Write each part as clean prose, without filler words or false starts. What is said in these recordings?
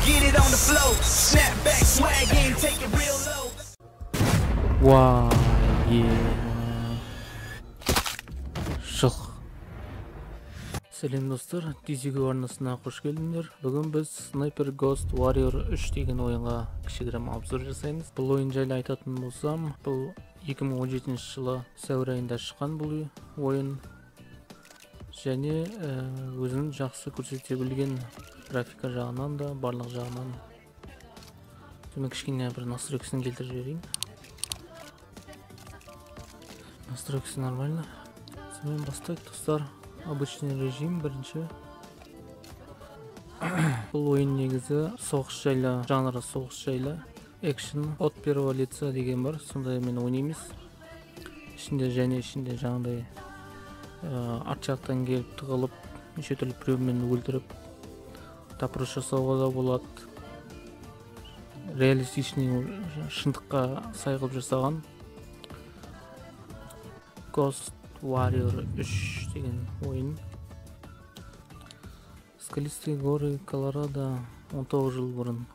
get it on the flow. Snap back, swag in, take it real low. Wow, yeah. Шық. Сәлем достар, дизигі арнасына қош келдіңдер. Бүгін біз Sniper Ghost Warrior 3 деген ойынға кішігірім обзор жасаймыз. Бұл ойын жайлы айтатын болсам, бұл 2017 жылы сәуір айында шыққан бұл ойын. Және өзін жақсы көрсете білген графика жағынан да, барлық жағынан. Мен кішкене бір настройкасын келтіріп жіберейін. Настройкасы нормально. Сонымен бастайық достар. Обычный режим бірінші. Бұл ойын негізі соғыс жайлы, жанры соғыс жайлы. Экшн от первого лица деген бар. Сондай мен ойнаймыз. Ішінде жаңағыдай арт жақтан келіп тығылып, неше түрлі біреумен өлтіріп, тапырыш жасауға да болады. Реалистичный шындыққа сай қылып жасаған. Ghost Warrior 3 деген ойын. Скалистые горы Колорадо 19 жыл бұрын.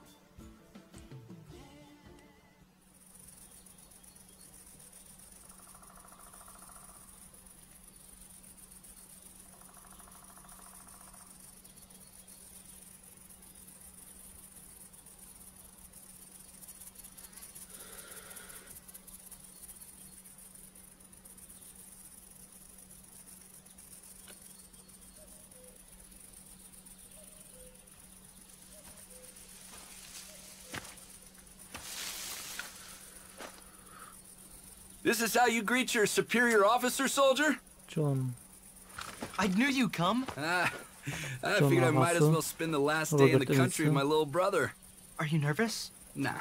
This is how you greet your superior officer, soldier? John. I knew you'd come. I figured I might as well spend the last day in the country with my little brother. Are you nervous? Nah.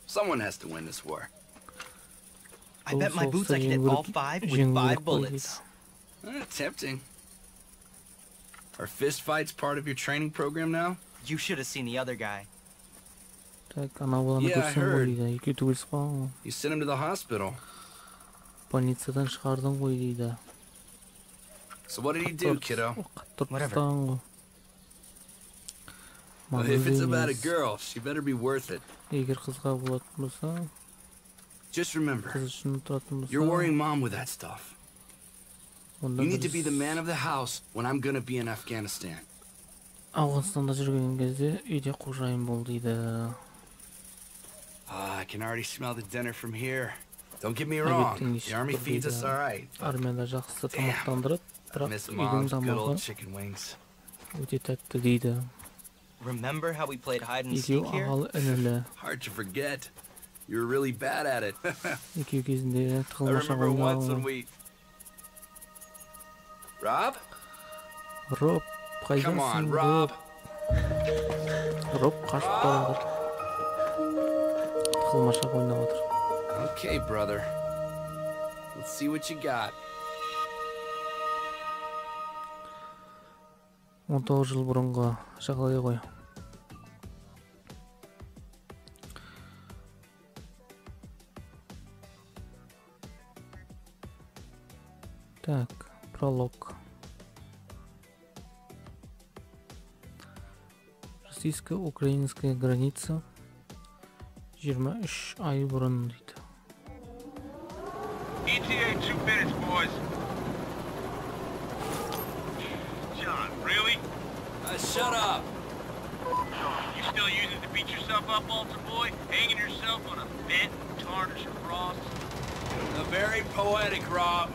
Someone has to win this war. I bet my boots I can hit all 5 with 5 bullets. Tempting. Are fist fights part of your training program now? You should have seen the other guy. Yeah, I heard. You sent him to the hospital. So what did he do, kiddo? Whatever. Well, if it's about a girl, she better be worth it. Just remember, you're worrying Mom with that stuff. You need to be the man of the house when I'm gonna be in Afghanistan. Ауғанстанда жүрген кезде үйде қожайын бол дейді. I can already smell the dinner from here. Don't get me wrong, the army feeds us all right. Армияда жақсы тамақтандырады, бірақ Miss үйдің Mom's good тамағы old chicken wings. өте тәтті дейді. Remember how we played hide and Екеу seek here? ағалы інілі. Hard to forget. You were really bad at it. Екеу кезінде I тығылмаша remember once when ойнауы. we... Rob? Роб, Come on, қайдасың, Rob. Роб қашып бара жатыр. Тығылмаша ойнап отыр. Okay, brother. Let's see what you got. 19 жыл бұрынғы жағдай ғой. Так, пролог. Российско-украинская граница 23 ай бұрын дейді. ETA 2 minutes, boys. John, really? Shut up! You still using it to beat yourself up, altar boy? Hanging yourself on a bent, tarnished cross? Very poetic, Rob.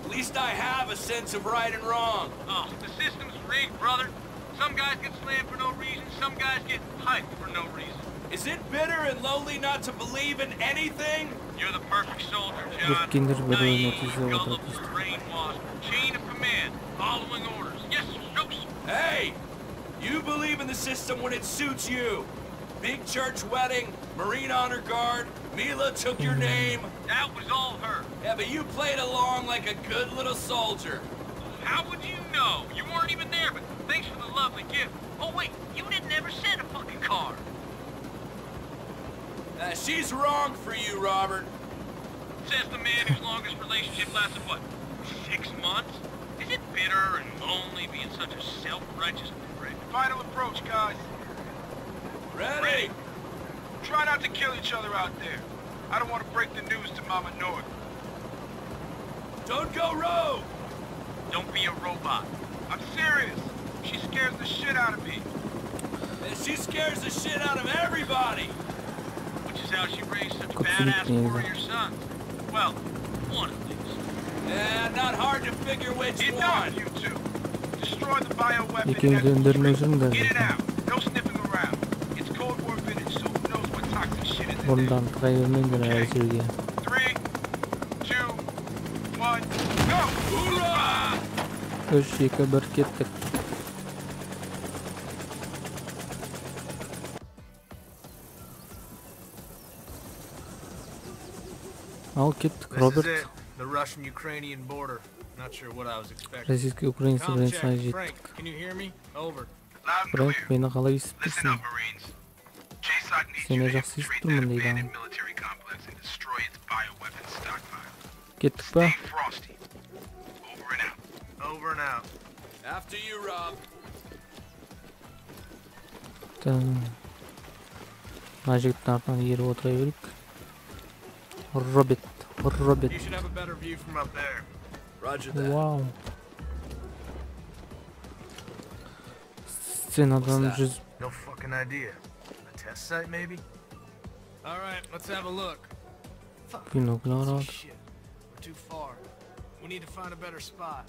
At least I have a sense of right and wrong. Oh, the system's rigged, brother. Some guys get slammed for no reason, some guys get hyped for no reason. Is it bitter and lonely not to believe in anything? You're the perfect soldier, John. Naive, gullible, brainwashed, chain of command, following orders. Yes, no, sir. Hey! You believe in the system when it suits you. Big church wedding, Marine Honor Guard, Mila took your name. That was all her. Yeah, but you played along like a good little soldier. How would you know? You weren't even there, but thanks for the lovely gift. Oh wait, you didn't ever send a fucking card. She's wrong for you, Robert. Says the man whose longest relationship lasted, what, 6 months? Is it bitter and lonely being such a self-righteous prick? Final approach, guys. Ready? Try not to kill each other out there. I don't want to break the news to Mama North. Don't go rogue! Don't be a robot. I'm serious. She scares the shit out of me. And she scares the shit out of everybody. Which is how she raised such badass warrior sons. Well, one at least. Yeah, not hard to figure which one. You two. Destroy the bioweapon. Get it out. No sniffing around. It's Cold War vintage, so who knows what toxic shit is in there. Okay. 3, 2, 1, go! Hoorah! 3, 2, 1 kеттік. Ал кеттік, Роберт. The Russian-Ukrainian border. Not sure what I was expecting. Российско-украинский границасына жеттік. Can you hear me? Over. Фрэнк, мені қалай естіп тұрсың? Сені жақсы естіп тұрмын дейді. Кеттік па? Over and out. After you, Rob. Мына жігіттің артынан еріп отыра берейік. Роберт. You should have a better view from up there. Roger that. Вау. Сценадан жүз... No fucking idea. A test site, maybe? All right, let's have a look. Биноклар. Shit. We're too far. We need to find a better spot.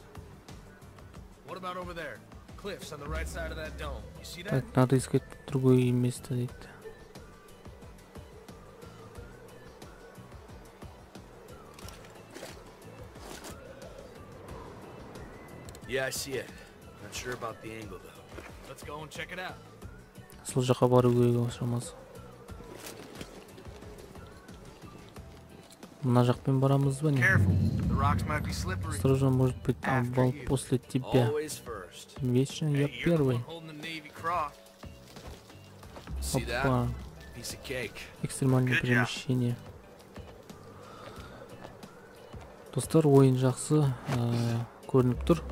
What about over there? Cliffs on the right side of that dome. You see that? Так, надо искать другое место, дейді. Yeah, I see it. Not sure about the angle though. Let's go and check it out. Сол жаққа бару керек шамасы. Мына жақпен барамыз ба не? Осторожно, может быть, обвал после тебя. Вечно я первый. Опа. Экстремальное перемещение. Достар, ойын жақсы көрініп тұр.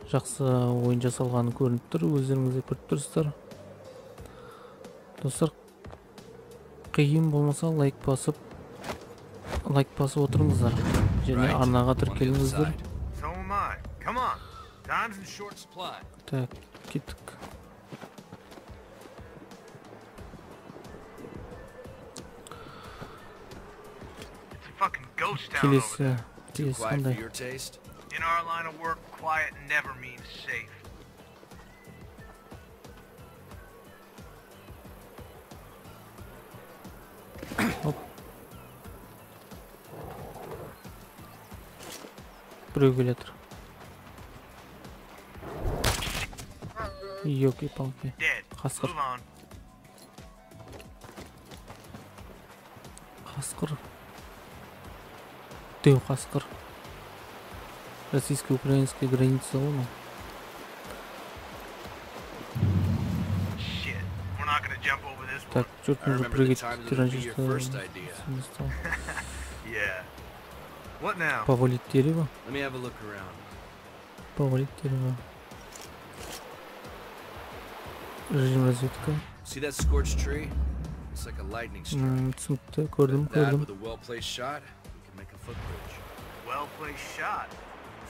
Жақсы ойын жасалғаны көрініп тұр. Өздеріңіз көріп тұрсыздар. Достар, қиын болмаса лайк басып отырыңыздар. Және арнаға тіркеліңіздер. Так, кеттік. Келесі қандай? In our line of work, quiet never means safe. Біреу келетір. Ёлки-палки. Қасқыр. Қасқыр. Деу қасқыр. Российско-украинская граница луна. Так, что-то нужно прыгать. Повалить дерево. Повалить дерево. Режим разведка. Түсінікті, көрдім. Well-placed shot.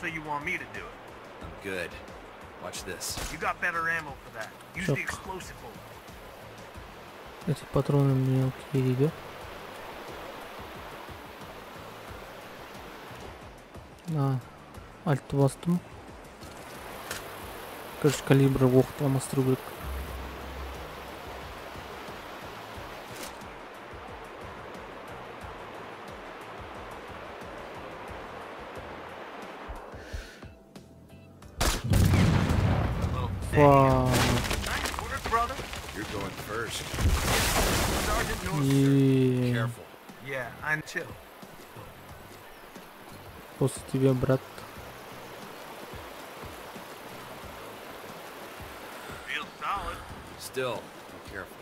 So you want me to do it? I'm good. Watch this. You got better ammo for that. Use the explosive hole. Эти патроны мелкие дейді. Альтты бастым. Короче, калибрі оқты алмастыру керек. Wow. You're going first. Yeah. Careful. Yeah, I'm chill. После тебя, брат. Feel solid. Still, be careful.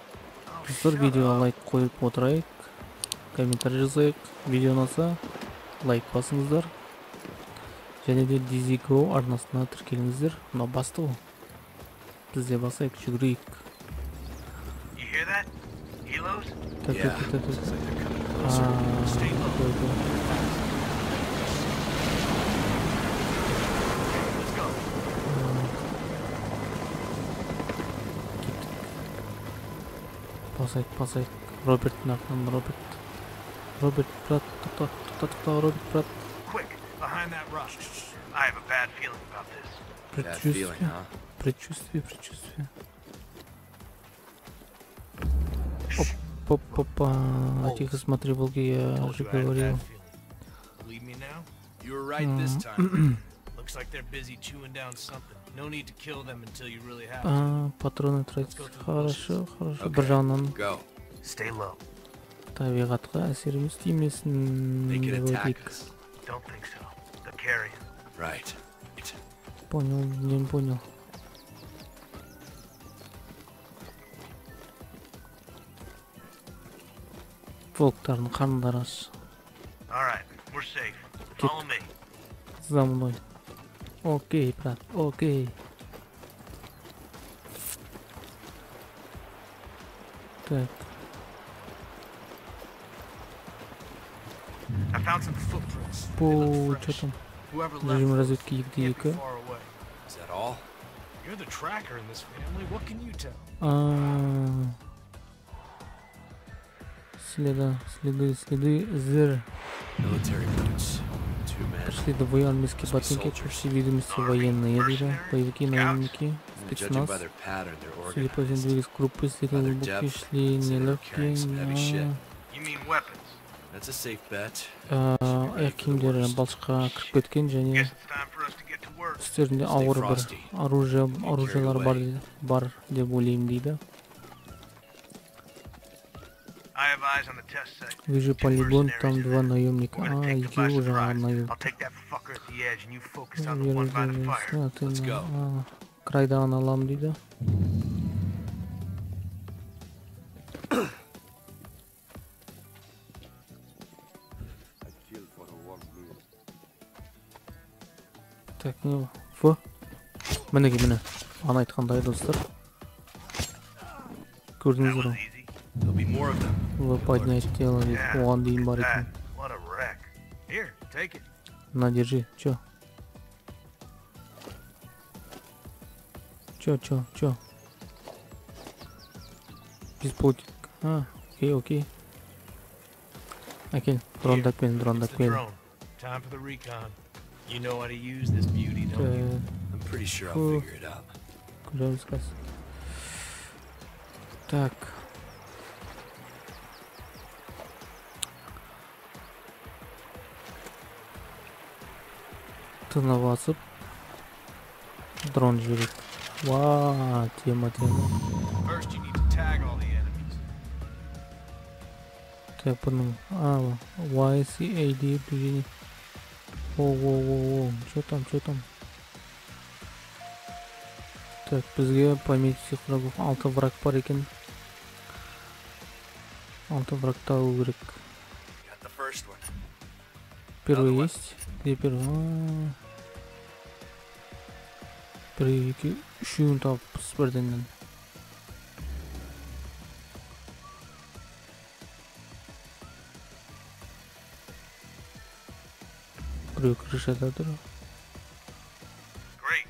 Достар, видеоға лайк қойып отырайық. Комментарий жазайық. Видео ұнаса лайк басыңыздар. Және де Дизиго арнасына тіркеліңіздер. Мына басты ол. Бізде басайық, жүгірейік. kilos? Yeah. Looks like they're coming closer. Stay low. Let's go. Pasayt. Robert'ın артынан Robert, брат, тоқта, Robert, брат. Quick, behind that rock. I have a bad feeling about this. Bad feeling, huh? Предчувствие. Опа, тихо смотри, волки, я же говорил. Leave me now? You were right this time. Looks like they're busy chewing down something. No need to kill them until you really have to. Патроны тратить. Хорошо. Бір жағынан Go. Stay low. табиғатқа әсер істемесін They could деп attack ойлайық. us. Don't think so. They're carrying. Right. Понял. Волктардың қарындары аш. All right, we're safe. Follow me. За мной. Окей, брат, окей. Так. I found some footprints. Что там? Режим разведки егде. Is that all? You're the tracker in this family. What can you tell? Следы зер. Military boots. 2 men. Пришли домой армейские ботинки, по всей видимости военные, боевики, наемники, спецназ. By their pattern, they're Судя по всему, organized. двигались группы, следовали глубокие, шли нелегкие. You mean weapons? That's a safe bet. Аяқ киімдері балшыққа кіріп кеткен және Guess it's time for us to get to work. үстерінде ауыр бір оружиялар бар деп ойлаймын дейді. I have eyes on the test site. Вижу полигон, там 2 наемника. We're gonna take them by Екеуі surprise. жаңағы I'll наемник. take that fucker at the edge and you focus on the one by the fire. Let's go. Крайдан аламын дейді. Так, не в. Міне. Ана айтқандай достар. Көрдіңіздер ғой. There'll be more of them. Вы поднять тело, оған дейін бар екен. What a wreck. Here, take it. На, держи. Чё? Беспилотник. Окей. Окей. Дрондак It's the пен. drone. Time for the recon. You know how to use this beauty, don't you? I'm pretty sure I'll figure it out. Куда сказ? Так. Тына басып. Дрон жібереді. Ва, тема. First, you need to tag all the enemies. Так, бұның. YCAD движение. Воу. Чё там? Так, бізге пометить всех врагов. 6 враг бар екен. 6 враг табу керек. Got the first one. Первый есть? Где первый? Бір, 2, 3 таппыз бірденнен. Біреу крышада тұр. Great.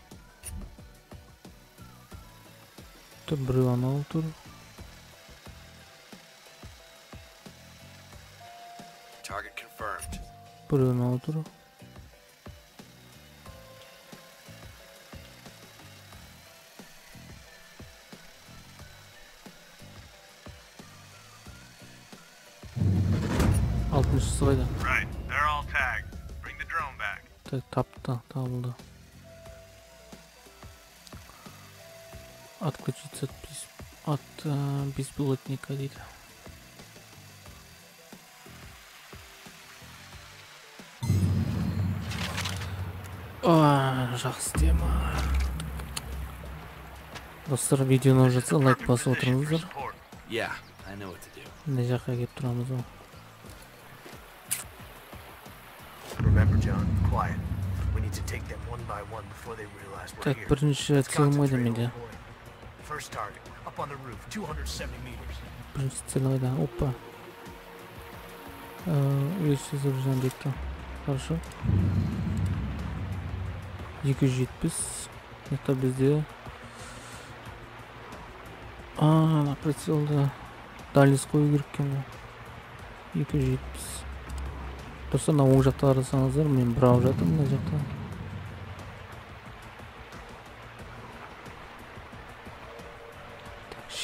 Біреу анау тұр. Target confirmed. Біреу анау тұр. Алтыншысы қайда? Right, they're all tagged. Bring the drone back. Так, табылды. Отключиться от беспилотника дейді. Жақсы тема. Достар, видеоны жатса лайк басып отырыңыздар. Yeah, I know what to do. Мына жаққа келіп тұрамыз ғой. Remember, John, quiet. We need to take them one by one before they realize we're Так, here. бірінші Let's целмайды concentrate, менде. old boy. First target, up on the roof, 270 meters. Бірінші целойда, опа. Үлесі зұржан детті. Хорошо. 270. Это бізде. На прицелда. Дальность қою керек екен ғой. 270. Достар, оң жақта қарасаңыздар, мен бірау жатырмын мына жақта.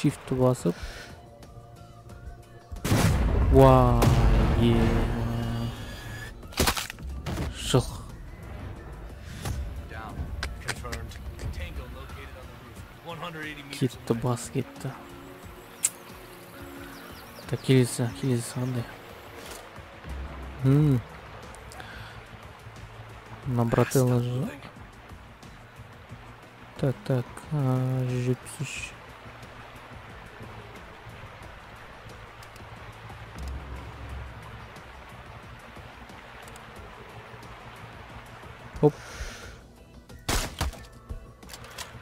Shift басып. Вау, Шық. Кетті, бас кетті. Так, келесі қандай. На брателла же. Так, 173. Оп.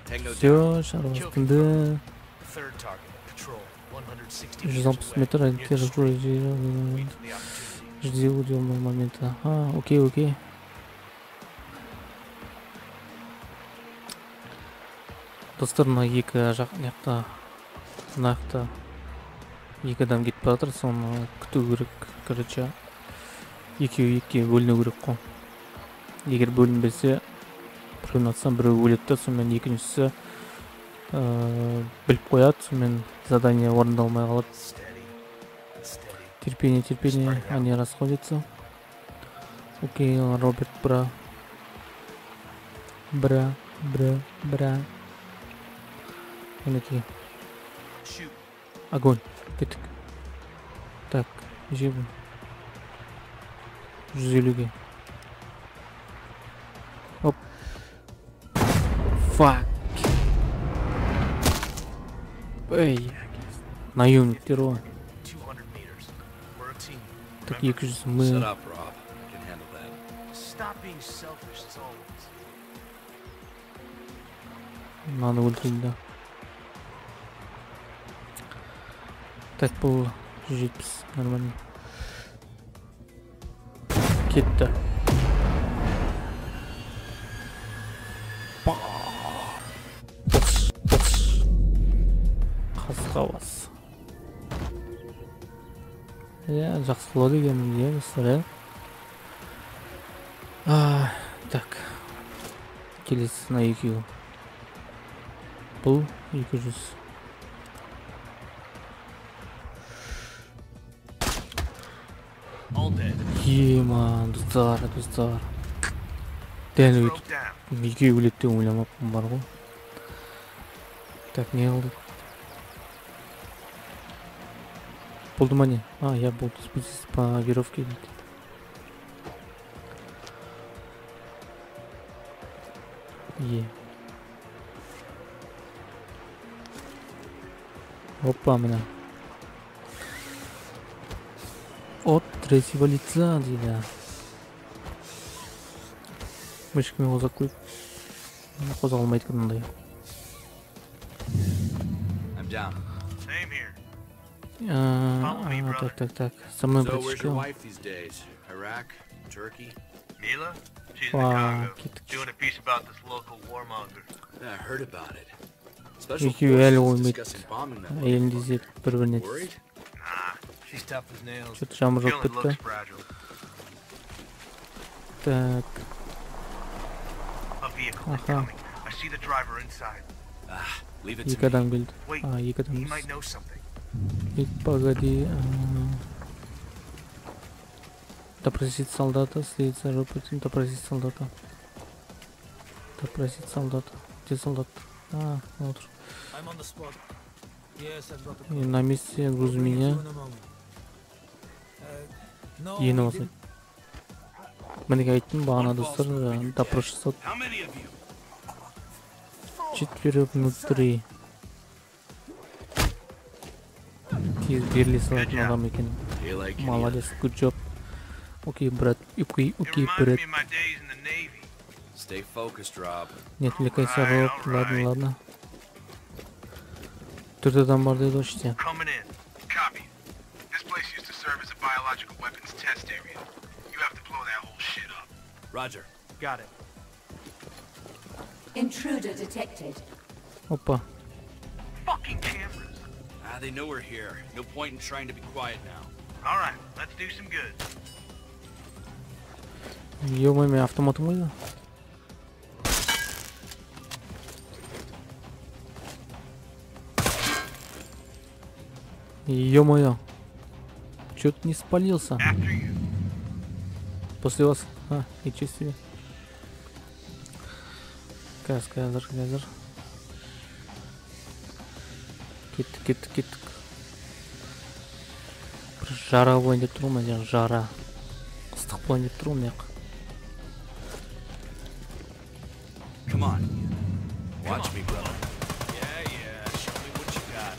Все, шаруа астында. 160 метр ориентир жди удобного момента. Окей. Достар, мына екі жақ жақта екі адам кетіп жатыр, соны күту керек. Короче, екеуі бөліну керек қой. Егер бөлінбесе, біреуін атсам біреу өледі, сонымен екіншісі біліп қояды, сонымен задание орындалмай қалады. Терпение, они расходятся. Окей, Роберт, бра. Мінекей. Огонь, кеттік. Так, жебім. 150-ге. Оп. Фак. Эй, наемниктер ғой. Так, 200 мы. Мынаны өлтірді. Так, бұл 170, нормально. Кетті. Қасқа бас. Жақсы қылады екен, достар, Так. Келесісіне екеу. Бұл 200. Ема, достар. Дәл өйтіп. Екеу өлеттен ойламаппын бар ғой. Так, не қылдық? Болды ма не? Я болды. Спустись по веревке. Опа, мына. От третьего лица, дейді. Мышкамен қозақ қойып. Қозақ алмайды кімдей. Так. Со мной братишка. Mila? She's in Chicago, doing a piece about this local warmonger. Yeah, I heard about it. Екеуі әлі оймайды. Әйелінде зет бір-біріне. She's tough as nails. Что-то жамыр жоқ бітті. Так. Аха. Екі адам келді. Екі адам келді. Погоди. Допросить солдата, следить за Робертом, допросить солдата. Где солдат? Вот. И на месте груз меня. Ені осы. Мінеге айттым, бағана достар, допрос жасады. 4 внутри. Тез беріле салатын адам екен. Молодец, good job. Окей, брат. Окей, брат. Не отвлекайся, Роб. Ладно. Төрт адам бар деді іште. Coming in. Copy. This place used to serve as a biological weapons test area. You have to blow that whole shit up. Roger. Got it. Intruder detected. Опа. Fucking cameras. They know we're here. No point in trying to be quiet now. All right, let's do some good. Ё-моё, мен автоматым қойды. Ё-моё. Чё-то не спалился. After you. После вас. Ничего себе. Қазір. Кеттік. Бір жара болайын деп тұрмын, мына жара. Ыстық болайын деп тұрмын, мына. Come on. Watch me, brother. Yeah. Show me what you got.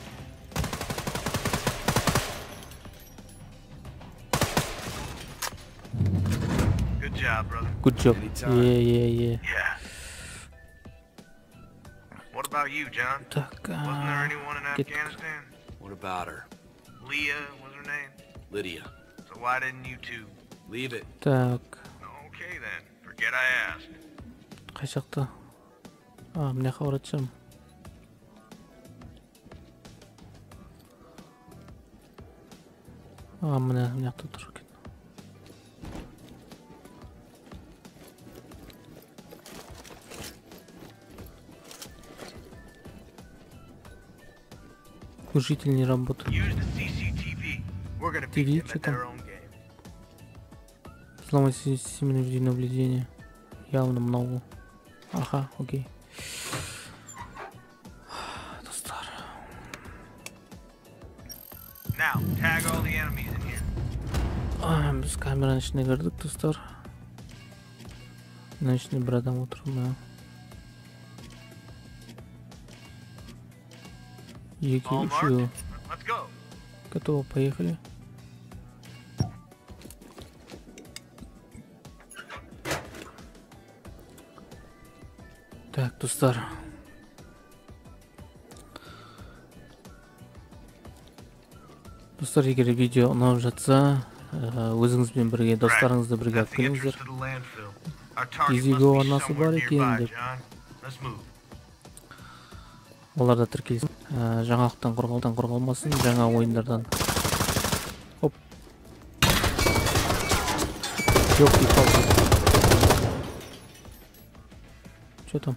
Good job, brother. Good job. Anytime. Yeah. Yeah. What about you, John? Так, Wasn't there anyone in Afghanistan? What about her? Leah was her name? Lydia. So why didn't you two? Leave it. Так, Okay then. Forget I asked. қай жақта? Мына жаққа баратшам. Мына жақта тұр екен. Глушитель не работает. Use the CCTV. We're gonna beat them at their own game. Взломать систему видеонаблюдения. Явно много. Ага, окей. Достар. Now, tag all the enemies in here. Біз камераның ішіне кірдік, достар. Мына ішінде бір адам отыр, мына. All marked. Let's go. Готово, поехали. Так, достар. Достар, егер видео ұнап жатса, өзіңізбен бірге, достарыңызды бірге алып келіңіздер. Изиго арнасы бар екен деп. Оларда тіркелсін. Жаңалықтан қорғалмасын, жаңа ойындардан. Оп. Жоқ, қалды. Что там?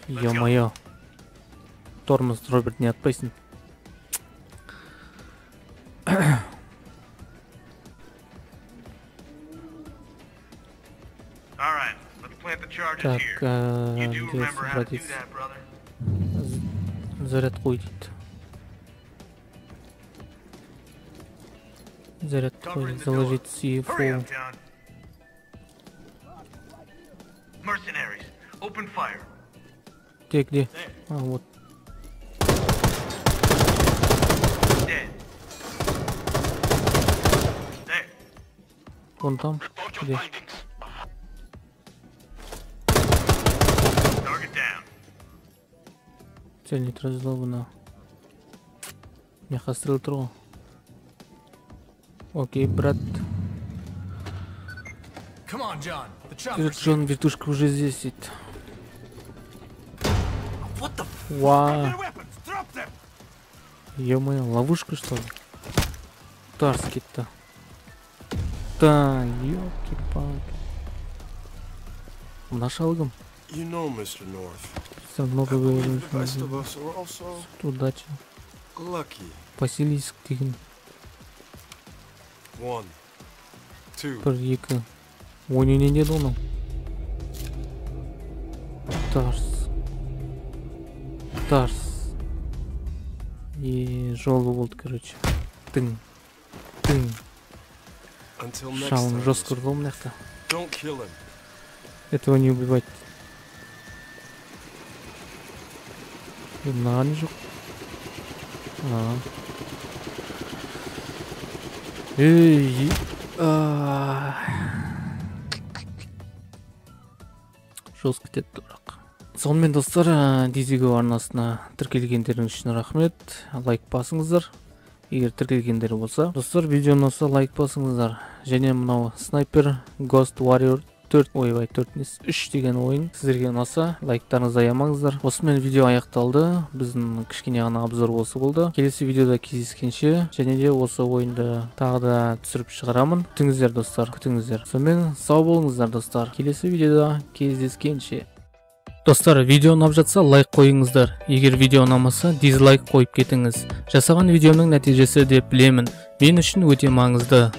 Ё-моё. Тормоз, Роберт, не отпустим. Так, здесь обратиться. Заряд ходит. Заряд ходит. Заложить C4. Ты где? Вот. Вон там. Где? Цель нейтрализована. Меня хастрил трогал. Окей, брат. Джон, вертушка уже здесь сидит. Вау. Ё-моё, ловушка что ли? Тарский-то. Да, ёлки-палки. Нашалгом. Много говоришь. Удачи. Поселись деген. Бір екі. Ойны не деді оны? Тарс. И жолу болды, короче. Тың. Шалым жестко ұрғыл мынақта. Этого не убивать. Мынаған не жоқ. Эй. жорстко кетеді бірақ. Сонымен достар, Дизиго арнасына тіркелгендеріңіз үшін рахмет. Лайк басыңыздар. Егер тіркелгендер болса, достар, видеоны ұнаса лайк басыңыздар. Және мынау снайпер Ghost Warrior 3 деген ойын сіздерге ұнаса, лайктарыңызды аямаңыздар. Осымен видео аяқталды. Біздің кішкене ғана обзор осы болды. Келесі видеода кездескенше, және де осы ойынды тағы да түсіріп шығарамын. Күтіңіздер достар, күтіңіздер. Сонымен сау болыңыздар достар. Келесі видеода кездескенше. Достар, видео ұнап жатса лайк қойыңыздар. Егер видео ұнамаса дизлайк қойып кетіңіз. Жасаған видеоның нәтижесі деп білемін. Мен үшін өте маңызды.